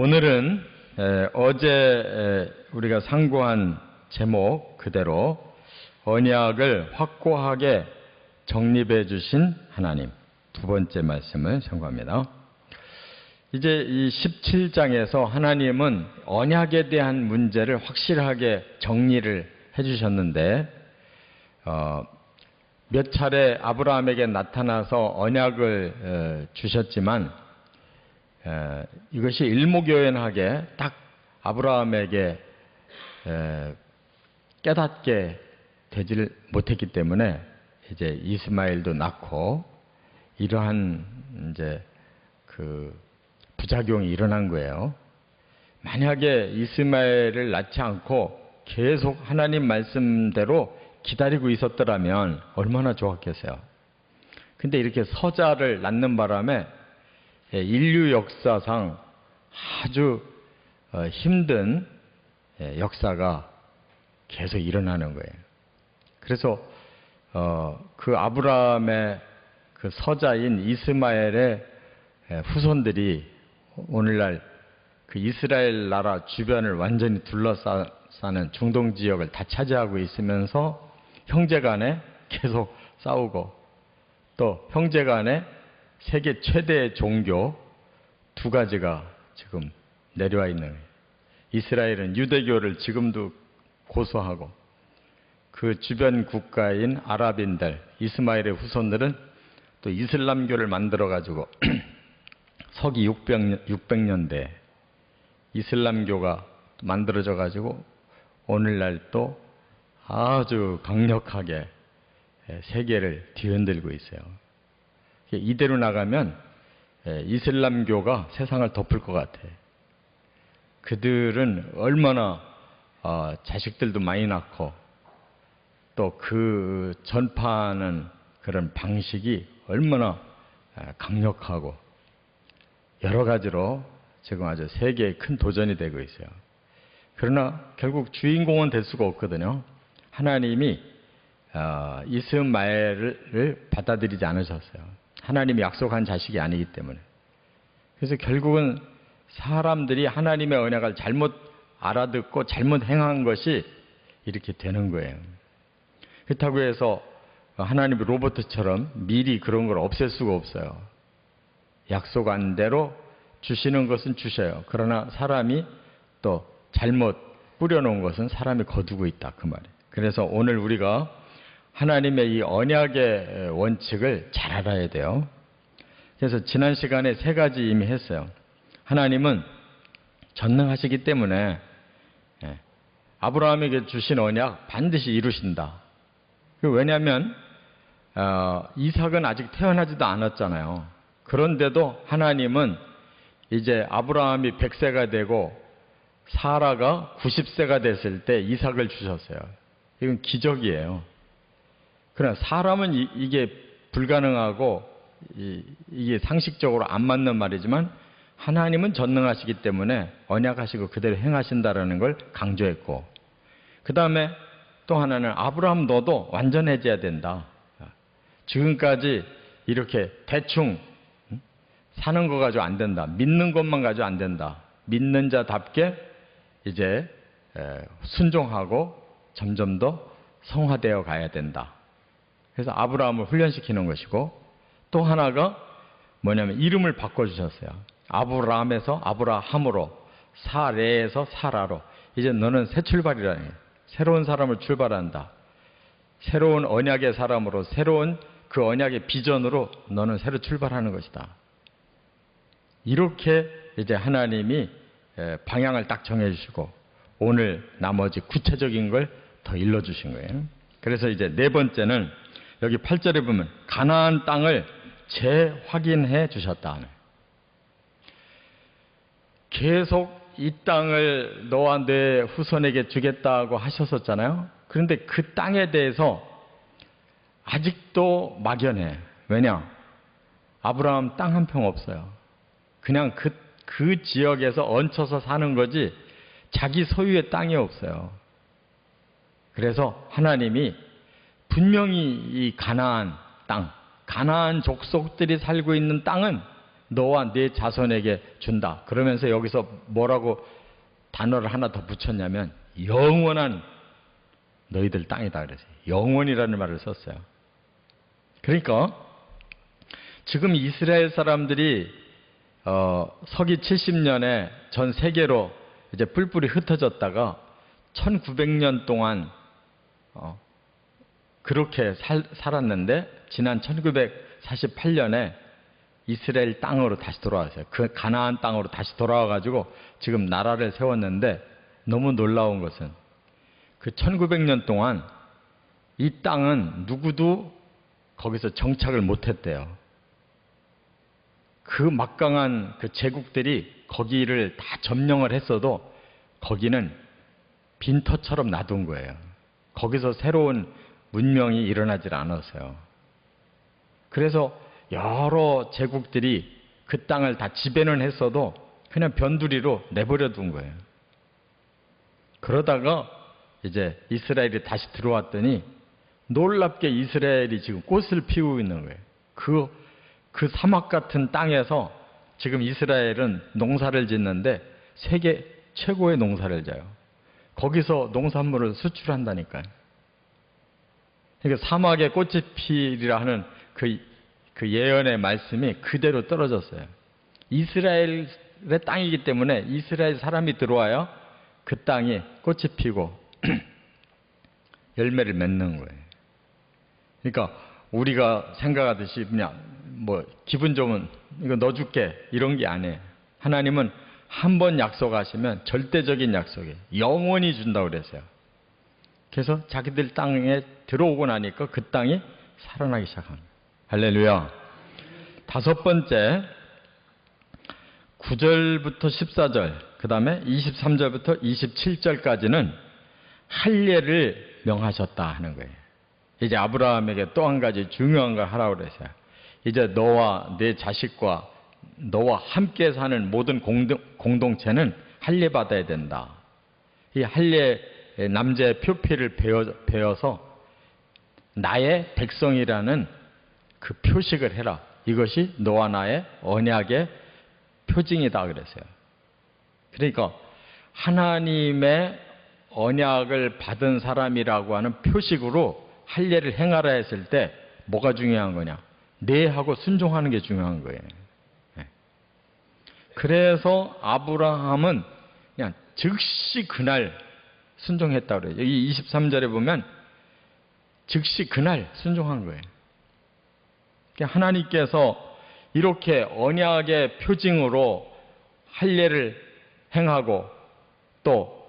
오늘은 어제 우리가 상고한 제목 그대로 언약을 확고하게 정립해 주신 하나님, 두 번째 말씀을 선고합니다. 이제 이 17장에서 하나님은 언약에 대한 문제를 확실하게 정리를 해 주셨는데 몇 차례 아브라함에게 나타나서 언약을 주셨지만 이것이 일목요연하게 딱 아브라함에게 깨닫게 되지를 못했기 때문에 이제 이스마엘도 낳고 이러한 이제 그 부작용이 일어난 거예요. 만약에 이스마엘을 낳지 않고 계속 하나님 말씀대로 기다리고 있었더라면 얼마나 좋았겠어요. 근데 이렇게 서자를 낳는 바람에 인류 역사상 아주 힘든 역사가 계속 일어나는 거예요. 그래서 그 아브라함의 그 서자인 이스마엘의 후손들이 오늘날 그 이스라엘 나라 주변을 완전히 둘러싸는 중동 지역을 다 차지하고 있으면서 형제간에 계속 싸우고 또 형제간에 세계 최대의 종교 두 가지가 지금 내려와 있는 거예요. 이스라엘은 유대교를 지금도 고수하고 그 주변 국가인 아랍인들, 이스마엘의 후손들은 또 이슬람교를 만들어가지고 서기 600년대 이슬람교가 만들어져가지고 오늘날 또 아주 강력하게 세계를 뒤흔들고 있어요. 이대로 나가면 이슬람교가 세상을 덮을 것 같아. 그들은 얼마나 자식들도 많이 낳고 또 그 전파하는 그런 방식이 얼마나 강력하고 여러 가지로 지금 아주 세계에 큰 도전이 되고 있어요. 그러나 결국 주인공은 될 수가 없거든요. 하나님이 이스마엘을 받아들이지 않으셨어요. 하나님이 약속한 자식이 아니기 때문에. 그래서 결국은 사람들이 하나님의 언약을 잘못 알아듣고 잘못 행한 것이 이렇게 되는 거예요. 그렇다고 해서 하나님이 로봇처럼 미리 그런 걸 없앨 수가 없어요. 약속한 대로 주시는 것은 주셔요. 그러나 사람이 또 잘못 뿌려놓은 것은 사람이 거두고 있다. 그 말이에요. 그래서 오늘 우리가 하나님의 이 언약의 원칙을 잘 알아야 돼요. 그래서 지난 시간에 세 가지 이미 했어요. 하나님은 전능하시기 때문에 아브라함에게 주신 언약 반드시 이루신다. 왜냐하면 이삭은 아직 태어나지도 않았잖아요. 그런데도 하나님은 이제 아브라함이 100세가 되고 사라가 90세가 됐을 때 이삭을 주셨어요. 이건 기적이에요. 그러나 사람은 이게 불가능하고 이게 상식적으로 안 맞는 말이지만 하나님은 전능하시기 때문에 언약하시고 그대로 행하신다라는 걸 강조했고, 그 다음에 또 하나는 아브라함 너도 완전해져야 된다. 지금까지 이렇게 대충 사는 거 가지고 안 된다. 믿는 것만 가지고 안 된다. 믿는 자답게 이제 순종하고 점점 더 성화되어 가야 된다. 그래서 아브라함을 훈련시키는 것이고, 또 하나가 뭐냐면 이름을 바꿔주셨어요. 아브라함에서 아브라함으로, 사레에서 사라로. 이제 너는 새 출발이라는 거예요. 새로운 사람을 출발한다. 새로운 언약의 사람으로, 새로운 그 언약의 비전으로 너는 새로 출발하는 것이다. 이렇게 이제 하나님이 방향을 딱 정해주시고 오늘 나머지 구체적인 걸 더 일러주신 거예요. 그래서 이제 네 번째는 여기 8절에 보면 가나안 땅을 재확인해 주셨다. 계속 이 땅을 너와 내 후손에게 주겠다고 하셨었잖아요. 그런데 그 땅에 대해서 아직도 막연해. 왜냐? 아브라함 땅 한 평 없어요. 그냥 그 지역에서 얹혀서 사는 거지 자기 소유의 땅이 없어요. 그래서 하나님이 분명히 이 가나안 땅, 가나안 족속들이 살고 있는 땅은 너와 네 자손에게 준다. 그러면서 여기서 뭐라고 단어를 하나 더 붙였냐면 영원한 너희들 땅이다 그랬어요. 영원이라는 말을 썼어요. 그러니까 지금 이스라엘 사람들이 서기 70년에 전 세계로 이제 뿔뿔이 흩어졌다가 1900년 동안 그렇게 살았는데 지난 1948년에 이스라엘 땅으로 다시 돌아왔어요. 그 가나안 땅으로 다시 돌아와가지고 지금 나라를 세웠는데 너무 놀라운 것은 그 1900년 동안 이 땅은 누구도 거기서 정착을 못했대요. 그 막강한 그 제국들이 거기를 다 점령을 했어도 거기는 빈터처럼 놔둔 거예요. 거기서 새로운 문명이 일어나질 않았어요. 그래서 여러 제국들이 그 땅을 다 지배는 했어도 그냥 변두리로 내버려 둔 거예요. 그러다가 이제 이스라엘이 다시 들어왔더니 놀랍게 이스라엘이 지금 꽃을 피우고 있는 거예요. 그 사막 같은 땅에서 지금 이스라엘은 농사를 짓는데 세계 최고의 농사를 져요. 거기서 농산물을 수출한다니까요. 그러니까 사막에 꽃이 피리라 하는 그 예언의 말씀이 그대로 떨어졌어요. 이스라엘의 땅이기 때문에 이스라엘 사람이 들어와야 그 땅이 꽃이 피고 열매를 맺는 거예요. 그러니까 우리가 생각하듯이 그냥 뭐 기분 좋으면 이거 넣어줄게 이런 게 아니에요. 하나님은 한 번 약속하시면 절대적인 약속이에요. 영원히 준다고 그랬어요. 그래서 자기들 땅에 들어오고 나니까 그 땅이 살아나기 시작합니다. 할렐루야. 다섯 번째 9절부터 14절 그 다음에 23절부터 27절까지는 할례를 명하셨다 하는 거예요. 이제 아브라함에게 또 한 가지 중요한 걸 하라고 그랬어요. 이제 너와 내 자식과 너와 함께 사는 모든 공동체는 할례 받아야 된다. 이 할례 남자의 표피를 베어서 나의 백성이라는 그 표식을 해라. 이것이 너와 나의 언약의 표징이다 그랬어요. 그러니까 하나님의 언약을 받은 사람이라고 하는 표식으로 할례를 행하라 했을 때 뭐가 중요한 거냐? 네 하고 순종하는 게 중요한 거예요. 그래서 아브라함은 그냥 즉시 그날 순종했다고 그래요. 여기 23절에 보면 즉시 그날 순종한 거예요. 하나님께서 이렇게 언약의 표징으로 할례를 행하고 또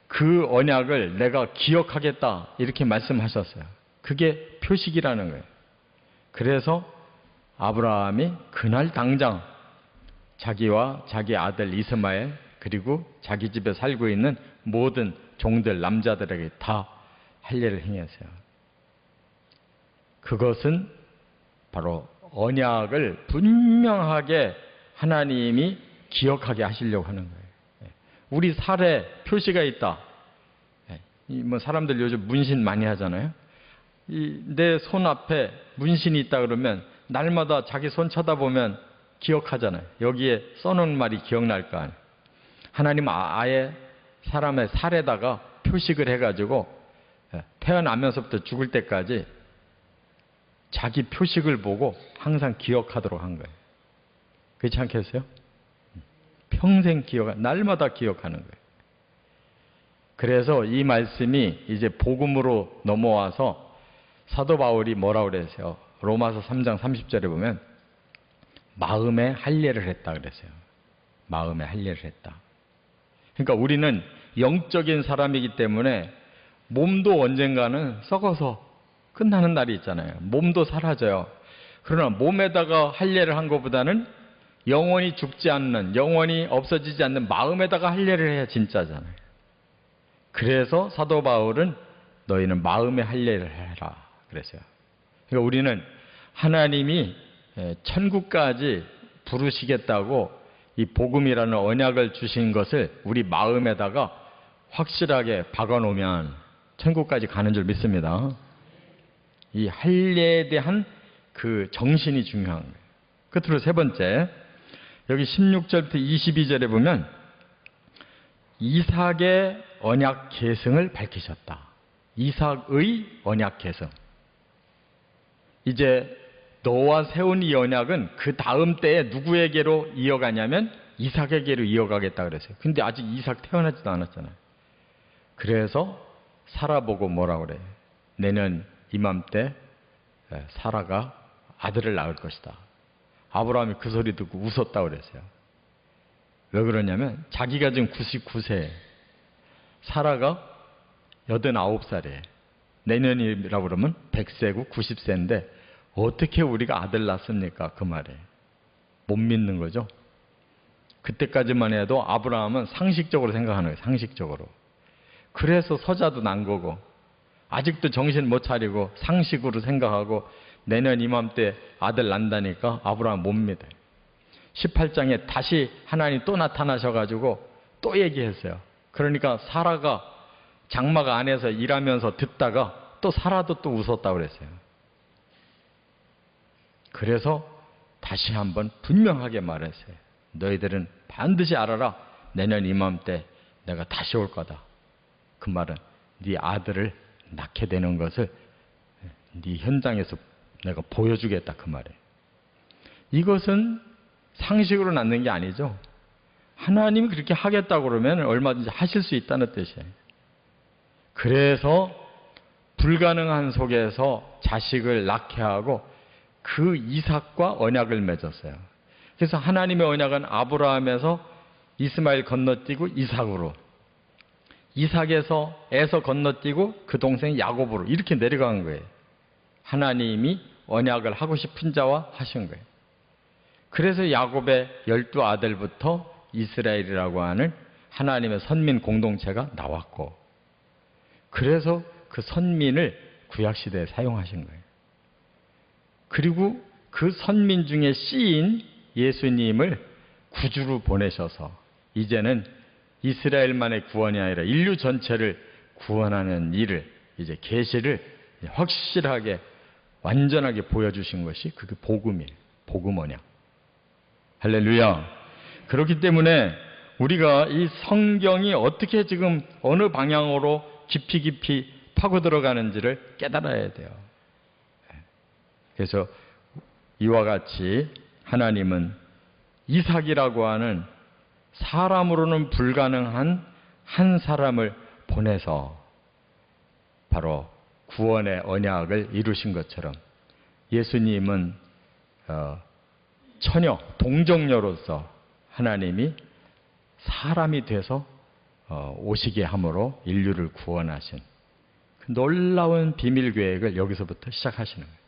그 언약을 내가 기억하겠다 이렇게 말씀하셨어요. 그게 표식이라는 거예요. 그래서 아브라함이 그날 당장 자기와 자기 아들 이스마엘 그리고 자기 집에 살고 있는 모든 종들 남자들에게 다 할례를 행했어요. 그것은 바로 언약을 분명하게 하나님이 기억하게 하시려고 하는 거예요. 우리 살에 표시가 있다. 뭐 사람들 요즘 문신 많이 하잖아요. 내 손 앞에 문신이 있다 그러면 날마다 자기 손 쳐다보면 기억하잖아요. 여기에 써놓은 말이 기억날 거 아니에요. 하나님은 아예 사람의 살에다가 표식을 해가지고 태어나면서부터 죽을 때까지 자기 표식을 보고 항상 기억하도록 한 거예요. 그렇지 않겠어요? 평생 날마다 기억하는 거예요. 그래서 이 말씀이 이제 복음으로 넘어와서 사도 바울이 뭐라고 그랬어요? 로마서 3장 30절에 보면 마음에 할례를 했다 그랬어요. 마음에 할례를 했다. 그러니까 우리는 영적인 사람이기 때문에 몸도 언젠가는 썩어서 끝나는 날이 있잖아요. 몸도 사라져요. 그러나 몸에다가 할례를 한 것보다는 영원히 죽지 않는, 영원히 없어지지 않는 마음에다가 할례를 해야 진짜잖아요. 그래서 사도 바울은 너희는 마음에 할례를 해라 그랬어요. 그러니까 우리는 하나님이 천국까지 부르시겠다고 이 복음이라는 언약을 주신 것을 우리 마음에다가 확실하게 박아놓으면 천국까지 가는 줄 믿습니다. 이 할례에 대한 그 정신이 중요한 거예요. 끝으로 세 번째, 여기 16절부터 22절에 보면 이삭의 언약 계승을 밝히셨다. 이삭의 언약 계승. 이제 너와 세운 이 언약은 그 다음 때에 누구에게로 이어가냐면 이삭에게로 이어가겠다 그랬어요. 근데 아직 이삭 태어나지도 않았잖아요. 그래서 사라 보고 뭐라 그래요? 내년 이맘때 사라가 아들을 낳을 것이다. 아브라함이 그 소리 듣고 웃었다 그랬어요. 왜 그러냐면 자기가 지금 99세, 사라가 89살이에요. 내년이라고 그러면 100세고 90세인데 어떻게 우리가 아들 낳습니까? 그 말에 못 믿는 거죠. 그때까지만 해도 아브라함은 상식적으로 생각하는 거예요. 상식적으로. 그래서 서자도 난 거고 아직도 정신 못 차리고 상식으로 생각하고 내년 이맘때 아들 난다니까 아브라함 못 믿어요. 18장에 다시 하나님 또 나타나셔가지고 또 얘기했어요. 그러니까 사라가 장막 안에서 일하면서 듣다가 또 사라도 또 웃었다고 그랬어요. 그래서 다시 한번 분명하게 말했어요. 너희들은 반드시 알아라. 내년 이맘때 내가 다시 올 거다. 그 말은 네 아들을 낳게 되는 것을 네 현장에서 내가 보여주겠다 그 말이에요. 이것은 상식으로 낳는 게 아니죠. 하나님이 그렇게 하겠다고 그러면 얼마든지 하실 수 있다는 뜻이에요. 그래서 불가능한 속에서 자식을 낳게 하고 그 이삭과 언약을 맺었어요. 그래서 하나님의 언약은 아브라함에서 이스마엘 건너뛰고 이삭으로, 이삭에서 에서 건너뛰고 그 동생 야곱으로 이렇게 내려간 거예요. 하나님이 언약을 하고 싶은 자와 하신 거예요. 그래서 야곱의 12아들부터 이스라엘이라고 하는 하나님의 선민 공동체가 나왔고, 그래서 그 선민을 구약시대에 사용하신 거예요. 그리고 그 선민 중에 씨인 예수님을 구주로 보내셔서 이제는 이스라엘만의 구원이 아니라 인류 전체를 구원하는 일을, 이제 계시를 확실하게 완전하게 보여주신 것이 그게 복음이에요. 복음 언약. 할렐루야. 그렇기 때문에 우리가 이 성경이 어떻게 지금 어느 방향으로 깊이 파고 들어가는지를 깨달아야 돼요. 그래서 이와 같이 하나님은 이삭이라고 하는 사람으로는 불가능한 한 사람을 보내서 바로 구원의 언약을 이루신 것처럼 예수님은 처녀, 동정녀로서 하나님이 사람이 돼서 오시게 함으로 인류를 구원하신 그 놀라운 비밀 계획을 여기서부터 시작하시는 거예요.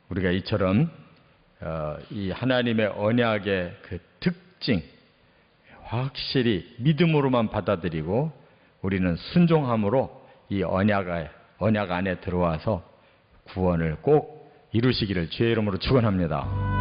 우리가 이처럼 이 하나님의 언약의 그 특징 확실히 믿음으로만 받아들이고 우리는 순종함으로 이 언약 안에 들어와서 구원을 꼭 이루시기를 주의 이름으로 축원합니다.